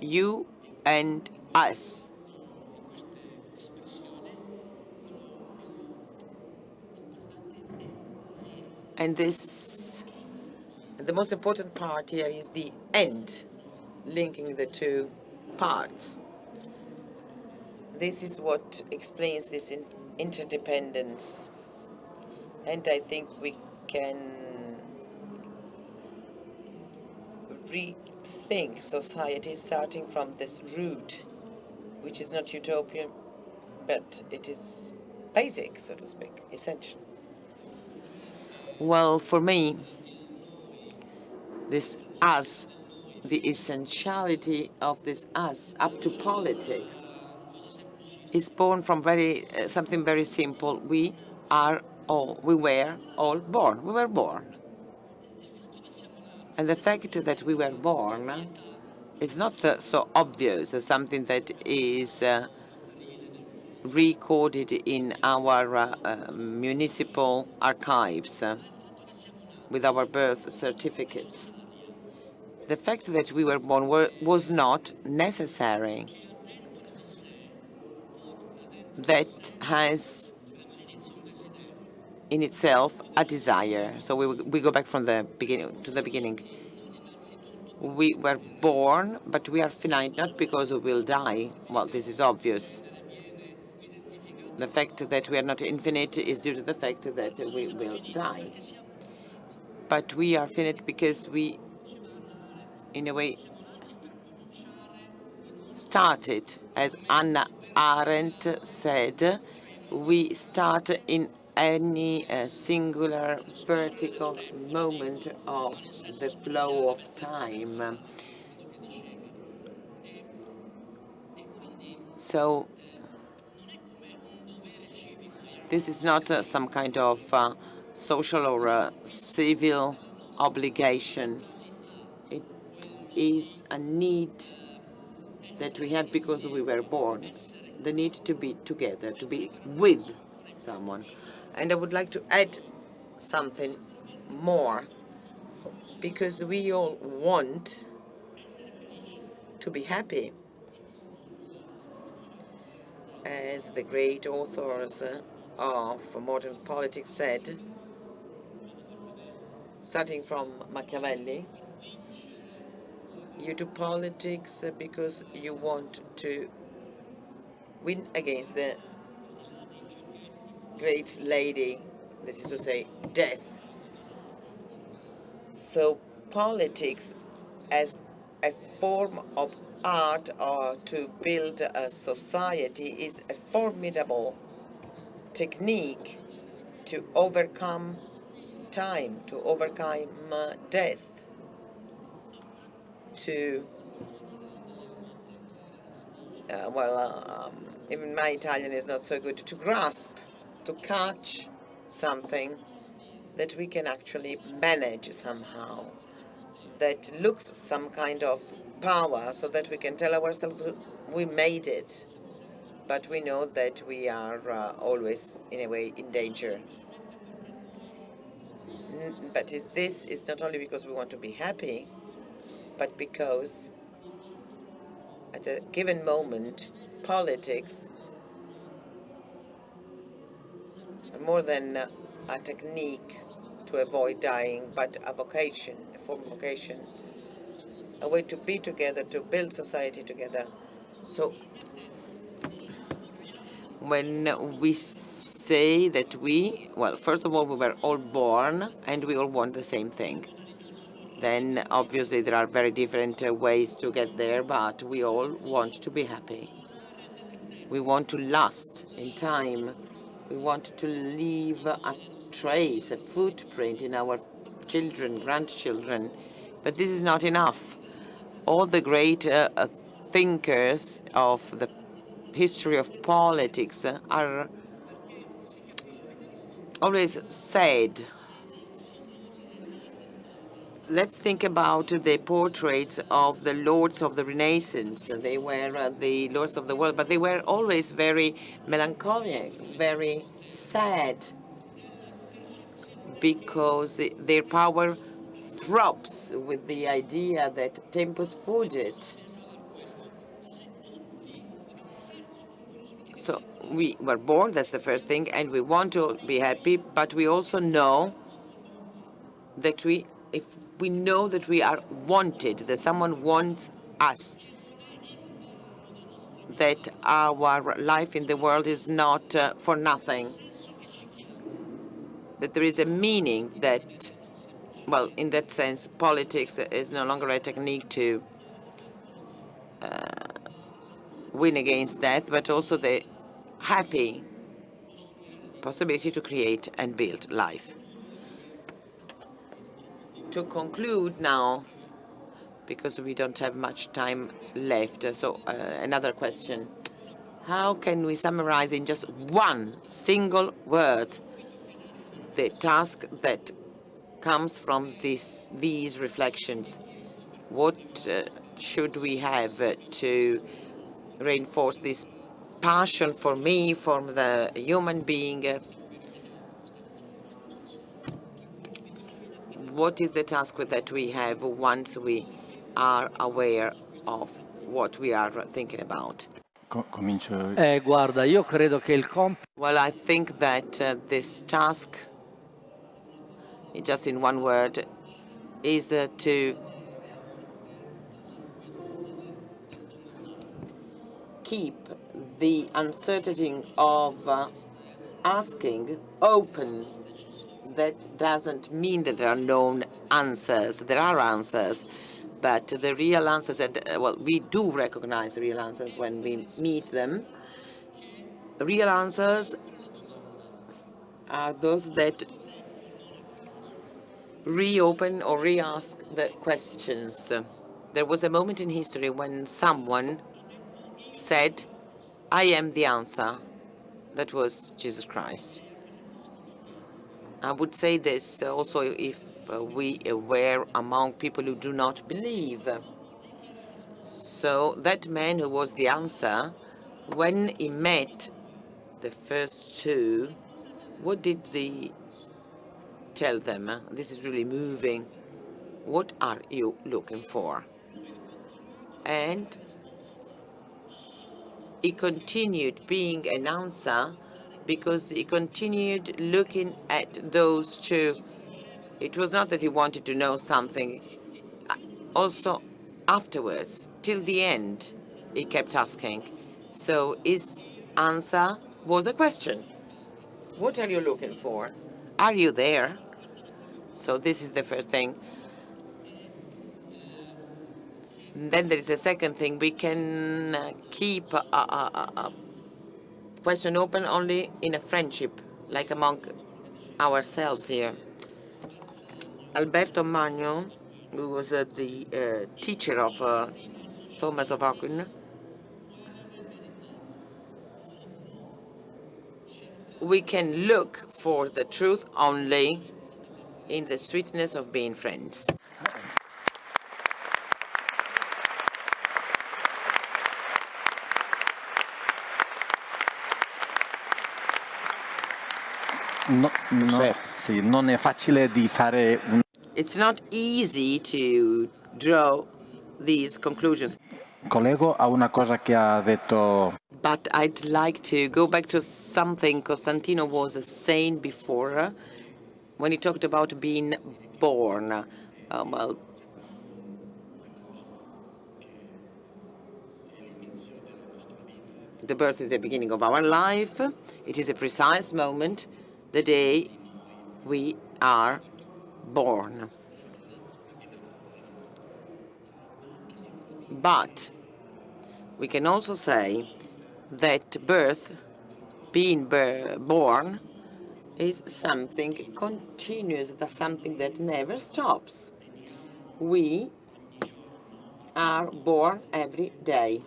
You and us. And this, the most important part here is the end, linking the two parts. This is what explains this interdependence. And I think we can rethink society starting from this root, which is not utopian, but it is basic, so to speak, essential. Well, for me, this us, the essentiality of this us up to politics, is born from something very simple. We were all born. We were born. And the fact that we were born is not so obvious as something that is recorded in our municipal archives with our birth certificate. The fact that we were born was not necessary. That has in itself a desire. So we go back from the beginning to the beginning. We were born, but we are finite not because we will die. Well, this is obvious. The fact that we are not infinite is due to the fact that we will die. But we are finite because we, in a way, started, as Hannah Arendt said, we start in any singular vertical moment of the flow of time. So this is not some kind of social or civil obligation. It is a need that we have because we were born. The need to be together, to be with someone. And I would like to add something more, because we all want to be happy. As the great authors of modern politics said, starting from Machiavelli, you do politics because you want to win against the great lady, that is to say, death. So politics as a form of art or to build a society is a formidable technique to overcome time to overcome death, to even my Italian is not so good, to grasp, to catch something that we can actually manage somehow, that looks some kind of power, so that we can tell ourselves we made it, but we know that we are always, in a way, in danger. But this is not only because we want to be happy, but because at a given moment, politics, more than a technique to avoid dying, but a vocation, a form of vocation, a way to be together, to build society together. So when we say that well, first of all, we were all born and we all want the same thing. Then obviously there are very different ways to get there, but we all want to be happy. We want to last in time. We want to leave a trace, a footprint in our children, grandchildren. But this is not enough. All the great thinkers of the history of politics are always said, let's think about the portraits of the lords of the Renaissance. They were the lords of the world, but they were always very melancholic, very sad, because their power throbs with the idea that tempus fugit. So we were born, that's the first thing, and we want to be happy, but we also know that if we know that we are wanted, that someone wants us, that our life in the world is not for nothing, that there is a meaning, that, well, in that sense, politics is no longer a technique to win against death, but also the happy possibility to create and build life. To conclude now, because we don't have much time left, so another question. How can we summarize in just one single word the task that comes from these reflections? What should we have to reinforce this passion for me, for the human being? What is the task that we have once we are aware of what we are thinking about? Comincio. Guarda, io credo che il compito Well, I think that this task, just in one word, is to keep the uncertainty of asking open. That doesn't mean that there are no answers. There are answers, but the real answers, well, we do recognize the real answers when we meet them. Real answers are those that reopen or re-ask the questions. There was a moment in history when someone said, I am the answer. That was Jesus Christ. I would say this also if we were among people who do not believe. So that man who was the answer, when he met the first two, what did he tell them? This is really moving. What are you looking for? And he continued being an answer because he continued looking at those two. It was not that he wanted to know something. Also, afterwards, till the end, he kept asking. So his answer was a question. What are you looking for? Are you there? So this is the first thing. Then there is a second thing. We can keep a question open only in a friendship, like among ourselves here. Alberto Magno, who was the teacher of Thomas of Aquin, we can look for the truth only in the sweetness of being friends. Sì, non è facile di fare un... It's not easy to draw these conclusions. Collego a una cosa che ha detto But I'd like to go back to something Costantino was saying before when he talked about being born. Well, the birth is the beginning of our life. It is a precise moment, the day we are born. But we can also say that being born, is something continuous, that's something that never stops. We are born every day.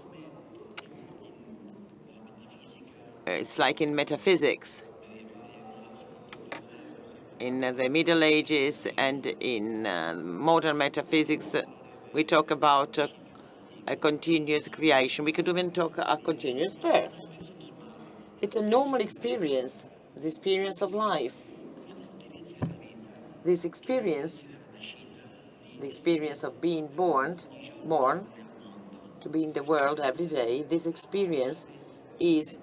It's like in metaphysics. In the Middle Ages and in modern metaphysics, we talk about a continuous creation. We could even talk a continuous birth. It's a normal experience, the experience of life. This experience, the experience of being born to be in the world every day, this experience is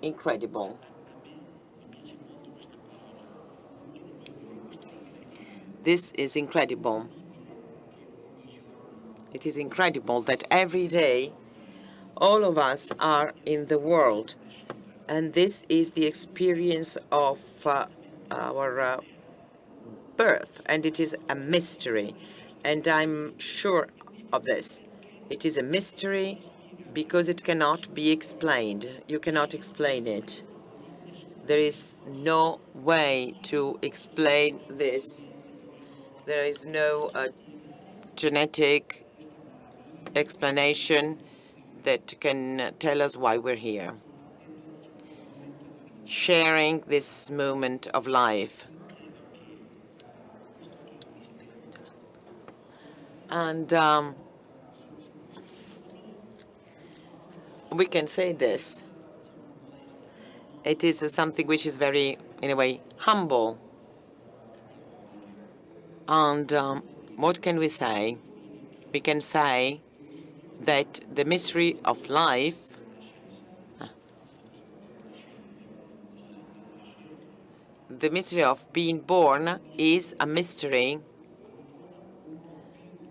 incredible. This is incredible. It is incredible that every day all of us are in the world, and this is the experience of our birth, and it is a mystery, and I'm sure of this. It is a mystery because it cannot be explained. You cannot explain it. There is no way to explain this. There is no genetic explanation that can tell us why we're here. Sharing this moment of life. And we can say this. It is something which is very, in a way, humble. And what can we say? We can say that the mystery of life the mystery of being born is a mystery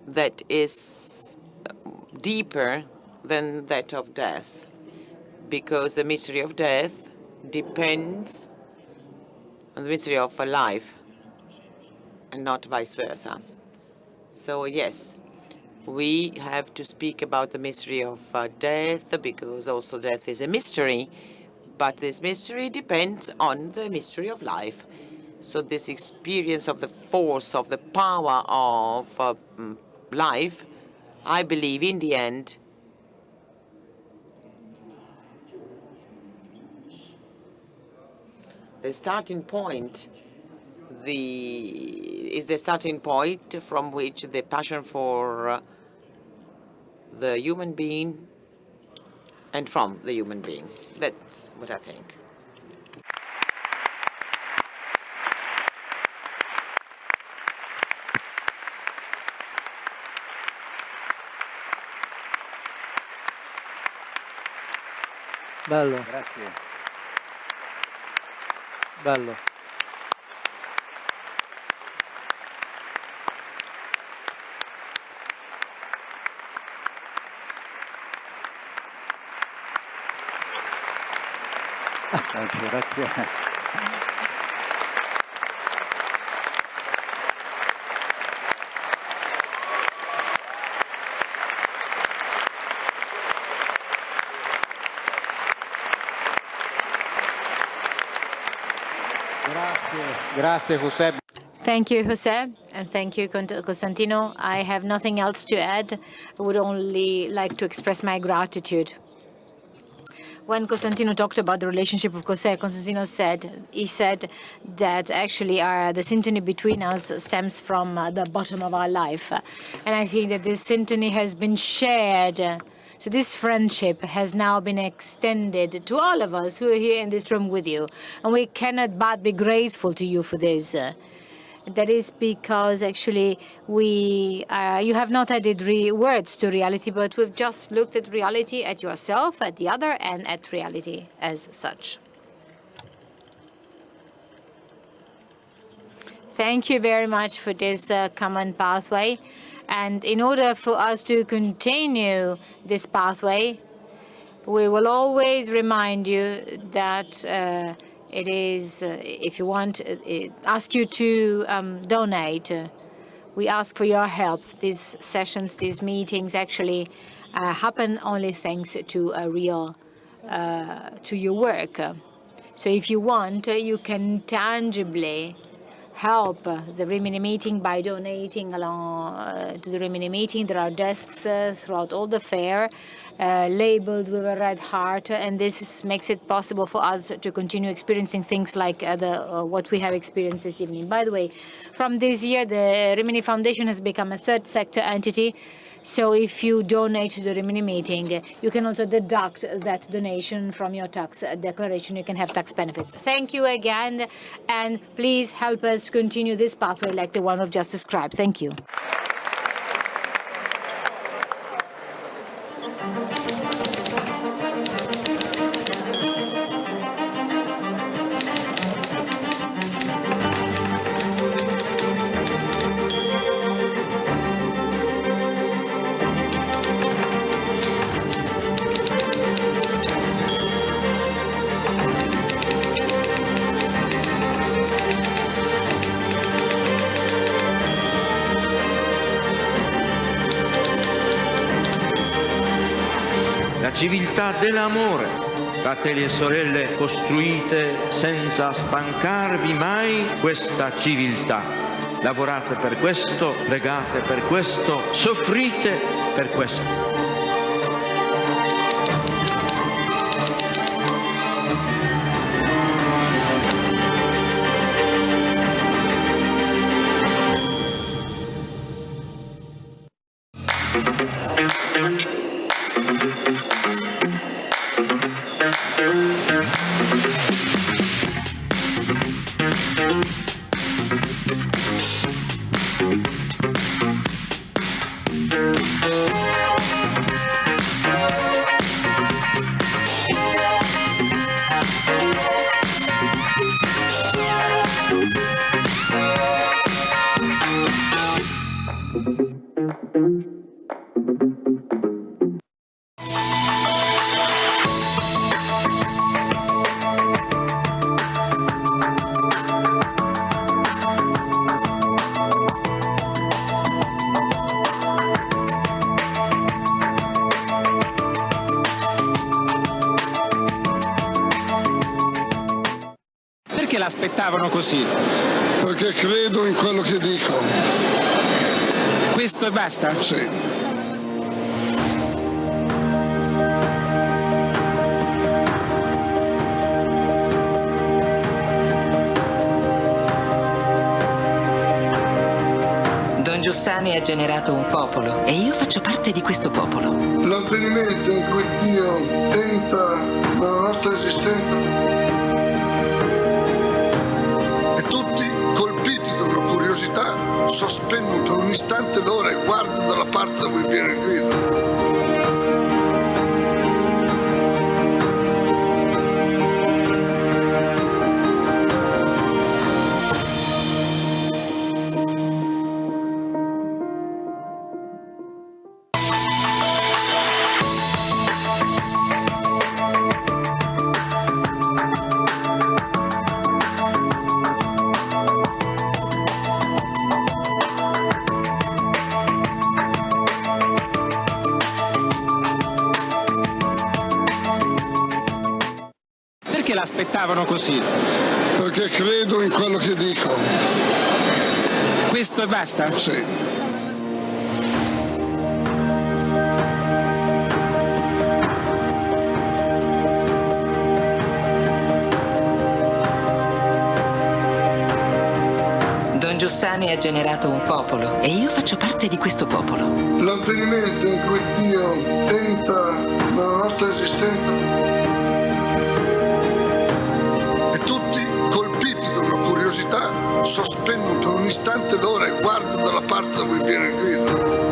that is deeper than that of death, because the mystery of death depends on the mystery of a life and not vice versa. So yes, we have to speak about the mystery of death, because also death is a mystery, but this mystery depends on the mystery of life. So this experience of the force, of the power of life, I believe in the end the starting point is the starting point from which the passion for the human being and from the human being. That's what I think. Bello, Grazie. bello. Grazie, grazie. Grazie Josep. Thank you, Josep, and thank you, Costantino. I have nothing else to add. I would only like to express my gratitude. When Costantino talked about the relationship of Constantino said that actually the syntony between us stems from the bottom of our life. And I think that this syntony has been shared. So this friendship has now been extended to all of us who are here in this room with you. And we cannot but be grateful to you for this. That is because actually you have not added words to reality, but we've just looked at reality, at yourself, at the other, and at reality as such. Thank you very much for this common pathway. And in order for us to continue this pathway, we will always remind you that it is, if you want, ask you to donate. We ask for your help. These sessions, these meetings actually happen only thanks to to your work. So if you want, you can tangibly help the Rimini meeting by donating along to the Rimini meeting. There are desks throughout all the fair labeled with a red heart, and this makes it possible for us to continue experiencing things like what we have experienced this evening. By the way, from this year, the Rimini Foundation has become a third sector entity. So if you donate to the Rimini meeting, you can also deduct that donation from your tax declaration. You can have tax benefits. Thank you again, and please help us continue this pathway like the one we've just described. Thank you. Civiltà dell'amore, fratelli e sorelle, costruite senza stancarvi mai questa civiltà. Lavorate per questo, pregate per questo, soffrite per questo. Perché l'aspettavano così? Perché credo in quello che dico. Questo e basta? Sì. Don Giussani ha generato un popolo e io faccio parte di questo popolo. L'avvenimento in cui Dio entra nella nostra esistenza e tutti, colpiti da una curiosità, sospendono per un istante l'ora e guardano dalla parte da cui viene il grido. Perché l'aspettavano così? Perché credo in quello che dico. questo e basta? Sì. Don Giussani ha generato un popolo e io faccio parte di questo popolo. L'avvenimento in cui Dio entra nella nostra esistenza e tutti, colpiti da una curiosità, sospendono per un istante l'ora e guardano dalla parte da cui viene il grido.